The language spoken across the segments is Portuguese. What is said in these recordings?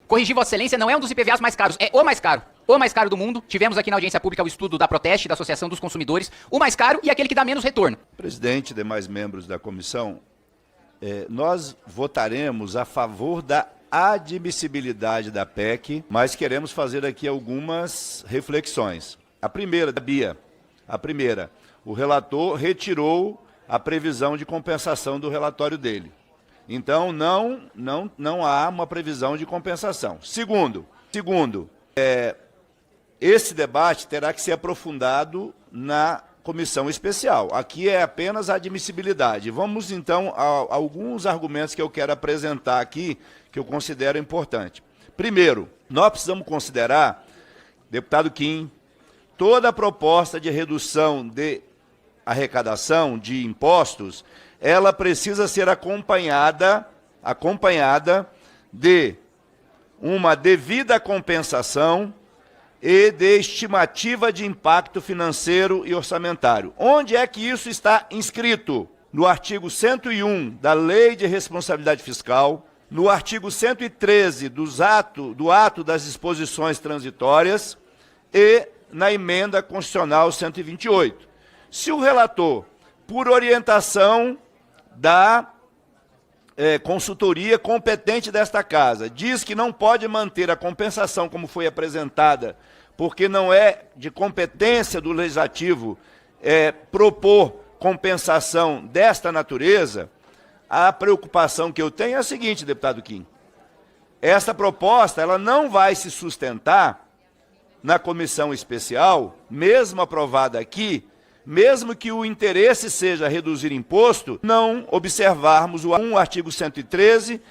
Corrigir Vossa Excelência, não é um dos IPVAs mais caros, é o mais caro. O mais caro do mundo. Tivemos aqui na audiência pública o estudo da Proteste, da Associação dos Consumidores. O mais caro e aquele que dá menos retorno. Presidente e demais membros da comissão, nós votaremos a favor da admissibilidade da PEC, mas queremos fazer aqui algumas reflexões. A primeira, da Bia, o relator retirou a previsão de compensação do relatório dele. Então, não há uma previsão de compensação. Segundo, esse debate terá que ser aprofundado na comissão especial. Aqui é apenas a admissibilidade. Vamos, então, a alguns argumentos que eu quero apresentar aqui, que eu considero importante. Primeiro, nós precisamos considerar, deputado Kim, toda a proposta de redução de arrecadação de impostos, ela precisa ser acompanhada de uma devida compensação e de estimativa de impacto financeiro e orçamentário. Onde é que isso está inscrito? No artigo 101 da Lei de Responsabilidade Fiscal, no artigo 113 do ato das disposições transitórias e na emenda constitucional 128. Se o relator, por orientação da consultoria competente desta casa, diz que não pode manter a compensação como foi apresentada, porque não é de competência do Legislativo propor compensação desta natureza, a preocupação que eu tenho é a seguinte, deputado Kim. Essa proposta ela não vai se sustentar na comissão especial, mesmo aprovada aqui, mesmo que o interesse seja reduzir imposto, não observarmos o artigo 113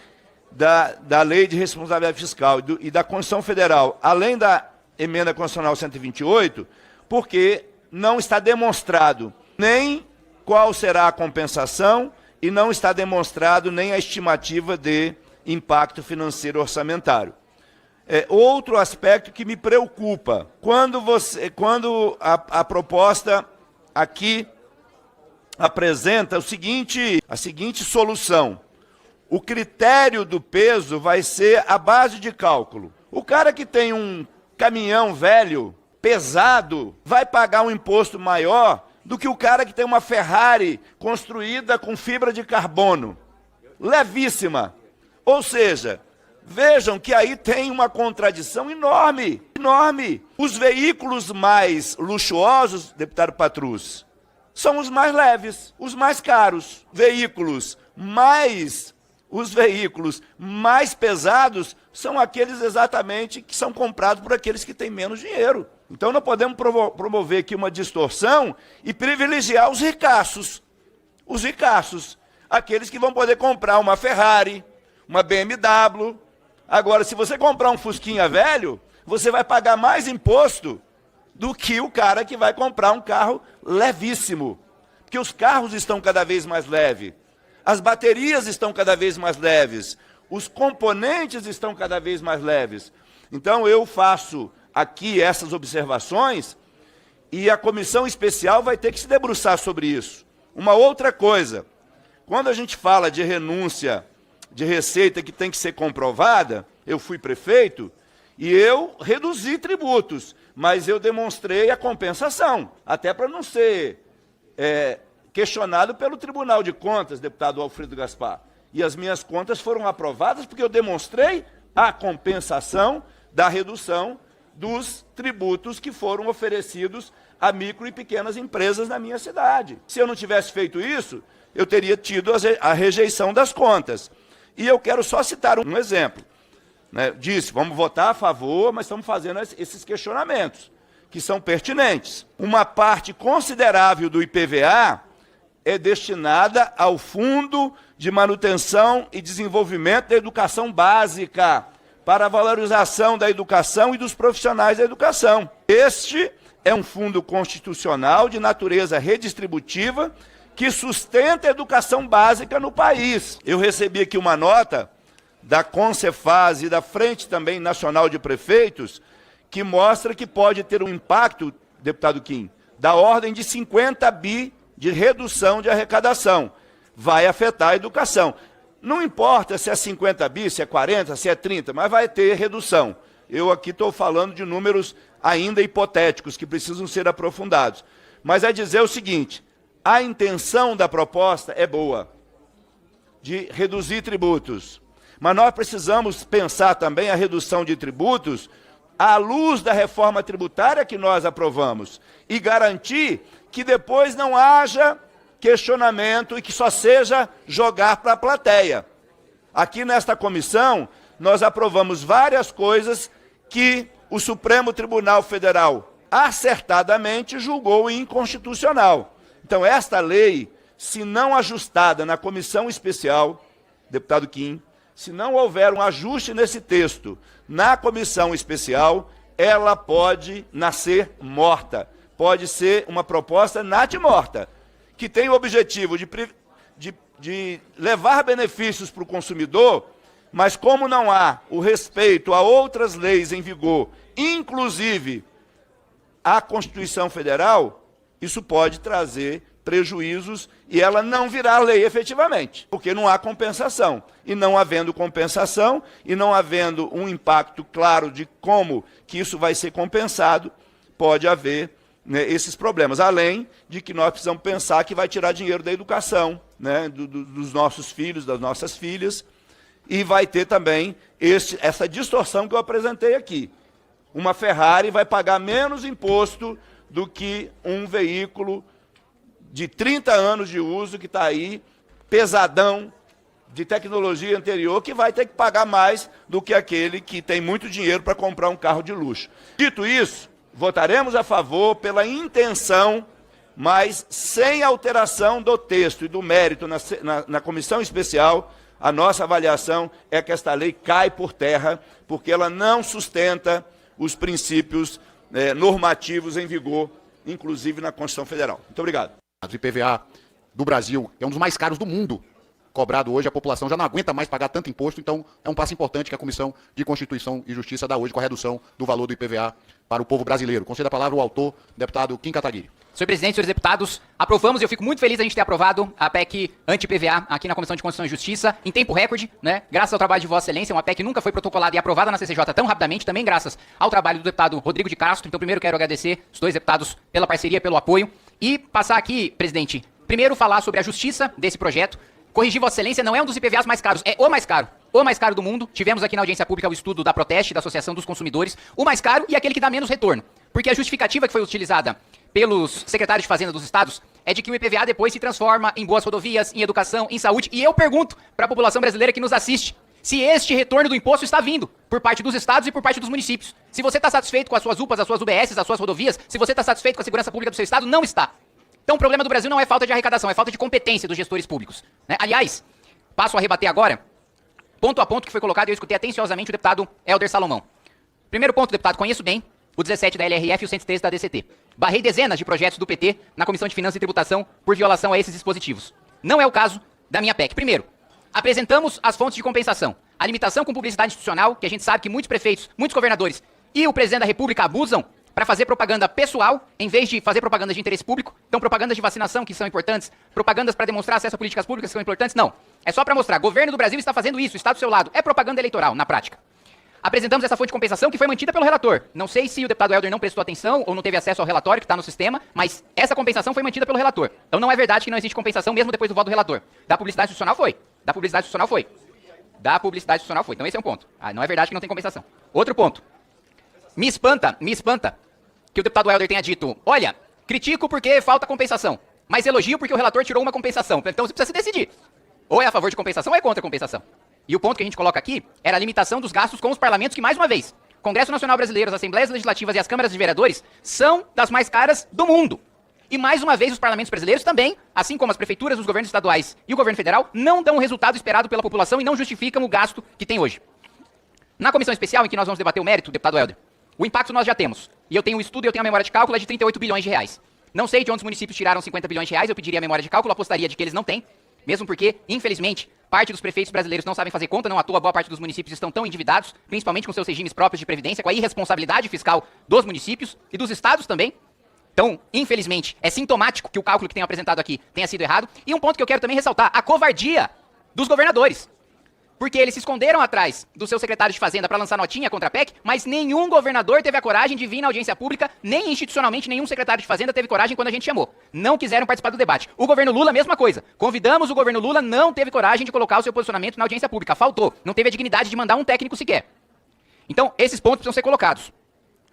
da Lei de Responsabilidade Fiscal e da Constituição Federal, além da emenda constitucional 128, porque não está demonstrado nem qual será a compensação e não está demonstrado nem a estimativa de impacto financeiro orçamentário. Outro aspecto que me preocupa, quando a proposta aqui apresenta a seguinte solução. O critério do peso vai ser a base de cálculo. O cara que tem um caminhão velho, pesado, vai pagar um imposto maior do que o cara que tem uma Ferrari construída com fibra de carbono, levíssima. Ou seja, vejam que aí tem uma contradição enorme. Os veículos mais luxuosos, deputado Patrus, são os mais leves, os mais caros. Os veículos mais pesados são aqueles exatamente que são comprados por aqueles que têm menos dinheiro. Então não podemos promover aqui uma distorção e privilegiar os ricaços. Aqueles que vão poder comprar uma Ferrari, uma BMW. Agora, se você comprar um Fusquinha velho, você vai pagar mais imposto do que o cara que vai comprar um carro levíssimo. Porque os carros estão cada vez mais leves, as baterias estão cada vez mais leves, os componentes estão cada vez mais leves. Então, eu faço aqui essas observações e a comissão especial vai ter que se debruçar sobre isso. Uma outra coisa, quando a gente fala de renúncia de receita que tem que ser comprovada, eu fui prefeito e eu reduzi tributos, mas eu demonstrei a compensação, até para não ser questionado pelo Tribunal de Contas, deputado Alfredo Gaspar. E as minhas contas foram aprovadas porque eu demonstrei a compensação da redução dos tributos que foram oferecidos a micro e pequenas empresas na minha cidade. Se eu não tivesse feito isso, eu teria tido a rejeição das contas. E eu quero só citar um exemplo. Disse, vamos votar a favor, mas estamos fazendo esses questionamentos, que são pertinentes. Uma parte considerável do IPVA é destinada ao Fundo de Manutenção e Desenvolvimento da Educação Básica, para a valorização da educação e dos profissionais da educação. Este é um fundo constitucional de natureza redistributiva que sustenta a educação básica no país. Eu recebi aqui uma nota da Concefaz e da Frente também Nacional de Prefeitos, que mostra que pode ter um impacto, deputado Kim, da ordem de 50 bi de redução de arrecadação. Vai afetar a educação. Não importa se é 50 bi, se é 40, se é 30, mas vai ter redução. Eu aqui estou falando de números ainda hipotéticos, que precisam ser aprofundados. Mas é dizer o seguinte, a intenção da proposta é boa, de reduzir tributos. Mas nós precisamos pensar também a redução de tributos à luz da reforma tributária que nós aprovamos e garantir que depois não haja questionamento e que só seja jogar para a plateia. Aqui nesta comissão, nós aprovamos várias coisas que o Supremo Tribunal Federal acertadamente julgou inconstitucional. Então, esta lei, se não ajustada na comissão especial, deputado Kim, se não houver um ajuste nesse texto na comissão especial, ela pode nascer morta. Pode ser uma proposta natimorta, que tem o objetivo de levar benefícios para o consumidor, mas como não há o respeito a outras leis em vigor, inclusive a Constituição Federal, isso pode trazer prejuízos e ela não virá lei efetivamente, porque não há compensação. E não havendo compensação e não havendo um impacto claro de como que isso vai ser compensado, pode haver, né, esses problemas. Além de que nós precisamos pensar que vai tirar dinheiro da educação, né, dos nossos filhos, das nossas filhas, e vai ter também essa distorção que eu apresentei aqui. Uma Ferrari vai pagar menos imposto do que um veículo de 30 anos de uso, que está aí, pesadão, de tecnologia anterior, que vai ter que pagar mais do que aquele que tem muito dinheiro para comprar um carro de luxo. Dito isso, votaremos a favor pela intenção, mas sem alteração do texto e do mérito na comissão especial. A nossa avaliação é que esta lei cai por terra, porque ela não sustenta os princípios normativos em vigor, inclusive na Constituição Federal. Muito obrigado. O IPVA do Brasil é um dos mais caros do mundo cobrado hoje, a população já não aguenta mais pagar tanto imposto, então é um passo importante que a Comissão de Constituição e Justiça dá hoje com a redução do valor do IPVA para o povo brasileiro. Concedo a palavra ao autor, deputado Kim Kataguiri. Senhor presidente, senhores deputados, aprovamos e eu fico muito feliz a gente ter aprovado a PEC anti-PVA aqui na Comissão de Constituição e Justiça em tempo recorde, né? Graças ao trabalho de Vossa Excelência, uma PEC que nunca foi protocolada e aprovada na CCJ tão rapidamente, também graças ao trabalho do deputado Rodrigo de Castro. Então, primeiro quero agradecer os dois deputados pela parceria, pelo apoio e passar aqui, presidente, primeiro falar sobre a justiça desse projeto. Corrigir Vossa Excelência, não é um dos IPVAs mais caros, é o mais caro do mundo. Tivemos aqui na audiência pública o estudo da Proteste, da Associação dos Consumidores, o mais caro e aquele que dá menos retorno. Porque a justificativa que foi utilizada pelos secretários de Fazenda dos estados é de que o IPVA depois se transforma em boas rodovias, em educação, em saúde. E eu pergunto para a população brasileira que nos assiste, se este retorno do imposto está vindo por parte dos estados e por parte dos municípios. Se você está satisfeito com as suas UPAs, as suas UBSs, as suas rodovias, se você está satisfeito com a segurança pública do seu estado, não está. Então o problema do Brasil não é falta de arrecadação, é falta de competência dos gestores públicos, né? Aliás, passo a rebater agora, ponto a ponto que foi colocado e eu escutei atenciosamente o deputado Helder Salomão. Primeiro ponto, deputado, conheço bem o 17 da LRF e o 113 da DCT. Barrei dezenas de projetos do PT na Comissão de Finanças e Tributação por violação a esses dispositivos. Não é o caso da minha PEC. Primeiro, apresentamos as fontes de compensação. A limitação com publicidade institucional, que a gente sabe que muitos prefeitos, muitos governadores e o presidente da República abusam para fazer propaganda pessoal, em vez de fazer propagandas de interesse público. Então, propagandas de vacinação, que são importantes, propagandas para demonstrar acesso a políticas públicas, que são importantes, não. É só para mostrar, governo do Brasil está fazendo isso, está do seu lado. É propaganda eleitoral, na prática. Apresentamos essa fonte de compensação que foi mantida pelo relator. Não sei se o deputado Helder não prestou atenção ou não teve acesso ao relatório que está no sistema, mas essa compensação foi mantida pelo relator. Então não é verdade que não existe compensação mesmo depois do voto do relator. Da publicidade institucional foi. Da publicidade institucional foi. Da publicidade institucional foi. Então esse é um ponto. Não é verdade que não tem compensação. Outro ponto. Me espanta que o deputado Helder tenha dito, olha, critico porque falta compensação, mas elogio porque o relator tirou uma compensação. Então você precisa se decidir. Ou é a favor de compensação ou é contra a compensação. E o ponto que a gente coloca aqui era a limitação dos gastos com os parlamentos, que, mais uma vez, Congresso Nacional Brasileiro, as Assembleias Legislativas e as Câmaras de Vereadores são das mais caras do mundo. E, mais uma vez, os parlamentos brasileiros também, assim como as prefeituras, os governos estaduais e o governo federal, não dão o resultado esperado pela população e não justificam o gasto que tem hoje. Na comissão especial, em que nós vamos debater o mérito, deputado Helder, o impacto nós já temos. E eu tenho um estudo e eu tenho a memória de cálculo é de 38 bilhões de reais. Não sei de onde os municípios tiraram 50 bilhões de reais, eu pediria a memória de cálculo, apostaria de que eles não têm. Mesmo porque, infelizmente, parte dos prefeitos brasileiros não sabem fazer conta, não à toa boa parte dos municípios estão tão endividados, principalmente com seus regimes próprios de previdência, com a irresponsabilidade fiscal dos municípios e dos estados também. Então, infelizmente, é sintomático que o cálculo que tenho apresentado aqui tenha sido errado. E um ponto que eu quero também ressaltar, a covardia dos governadores. Porque eles se esconderam atrás do seu secretário de Fazenda para lançar notinha contra a PEC, mas nenhum governador teve a coragem de vir na audiência pública, nem institucionalmente nenhum secretário de Fazenda teve coragem quando a gente chamou. Não quiseram participar do debate. O governo Lula, mesma coisa. Convidamos o governo Lula, não teve coragem de colocar o seu posicionamento na audiência pública. Faltou. Não teve a dignidade de mandar um técnico sequer. Então, esses pontos precisam ser colocados.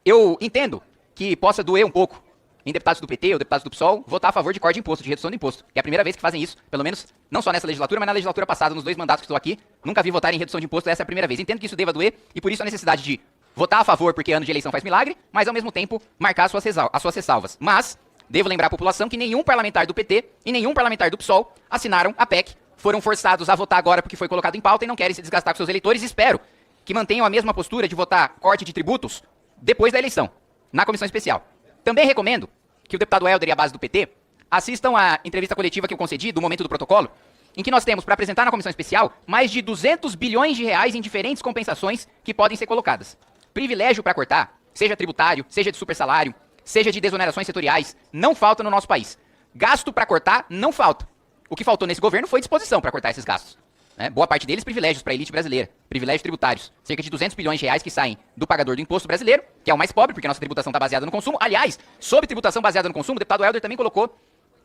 Eu entendo que possa doer um pouco em deputados do PT ou deputados do PSOL votar a favor de corte de imposto, de redução do imposto. É a primeira vez que fazem isso, pelo menos não só nessa legislatura, mas na legislatura passada, nos 2 mandatos que estou aqui, nunca vi votar em redução de imposto, essa é a primeira vez. Entendo que isso deva doer e por isso a necessidade de votar a favor porque ano de eleição faz milagre, mas ao mesmo tempo marcar as suas ressalvas. Mas devo lembrar à população que nenhum parlamentar do PT e nenhum parlamentar do PSOL assinaram a PEC, foram forçados a votar agora porque foi colocado em pauta e não querem se desgastar com seus eleitores. Espero que mantenham a mesma postura de votar corte de tributos depois da eleição, na comissão especial. Também recomendo que o deputado Helder e a base do PT assistam à entrevista coletiva que eu concedi do momento do protocolo, em que nós temos para apresentar na comissão especial mais de 200 bilhões de reais em diferentes compensações que podem ser colocadas. Privilégio para cortar, seja tributário, seja de supersalário, seja de desonerações setoriais, não falta no nosso país. Gasto para cortar não falta. O que faltou nesse governo foi disposição para cortar esses gastos. Boa parte deles privilégios para a elite brasileira, privilégios tributários, cerca de 200 bilhões de reais que saem do pagador do imposto brasileiro, que é o mais pobre, porque a nossa tributação está baseada no consumo. Aliás, sobre tributação baseada no consumo, o deputado Helder também colocou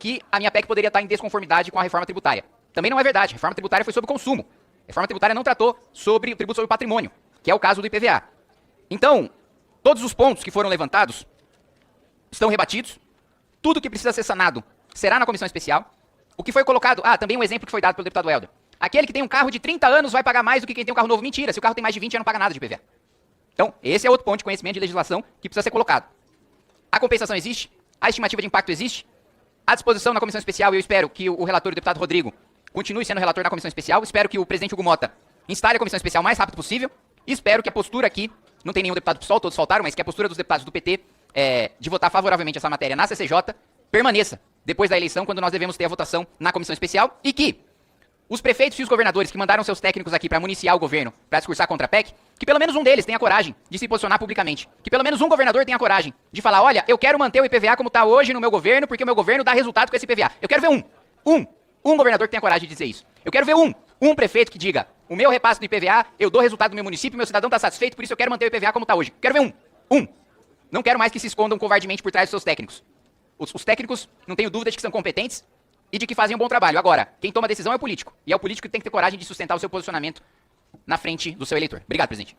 que a minha PEC poderia estar em desconformidade com a reforma tributária. Também não é verdade, a reforma tributária foi sobre consumo. A reforma tributária não tratou sobre o tributo sobre o patrimônio, que é o caso do IPVA. Então, todos os pontos que foram levantados estão rebatidos, tudo que precisa ser sanado será na comissão especial. O que foi colocado, também um exemplo que foi dado pelo deputado Helder. Aquele que tem um carro de 30 anos vai pagar mais do que quem tem um carro novo. Mentira, se o carro tem mais de 20 já não paga nada de IPVA. Então, esse é outro ponto de conhecimento de legislação que precisa ser colocado. A compensação existe, a estimativa de impacto existe, à disposição na comissão especial, e eu espero que o relator, o deputado Rodrigo, continue sendo relator na comissão especial, espero que o presidente Hugo Mota instale a comissão especial o mais rápido possível, e espero que a postura aqui, não tem nenhum deputado do PSOL, todos faltaram, mas que a postura dos deputados do PT de votar favoravelmente essa matéria na CCJ permaneça depois da eleição, quando nós devemos ter a votação na comissão especial, e que os prefeitos e os governadores que mandaram seus técnicos aqui para municiar o governo, para discursar contra a PEC, que pelo menos um deles tenha coragem de se posicionar publicamente. Que pelo menos um governador tenha coragem de falar, olha, eu quero manter o IPVA como está hoje no meu governo, porque o meu governo dá resultado com esse IPVA. Eu quero ver um governador que tenha coragem de dizer isso. Eu quero ver um prefeito que diga, o meu repasse do IPVA, eu dou resultado no meu município, meu cidadão está satisfeito, por isso eu quero manter o IPVA como está hoje. Quero ver um. Não quero mais que se escondam covardemente por trás dos seus técnicos. Os técnicos, não tenho dúvida de que são competentes, e de que fazem um bom trabalho. Agora, quem toma a decisão é o político. E é o político que tem que ter coragem de sustentar o seu posicionamento na frente do seu eleitor. Obrigado, presidente.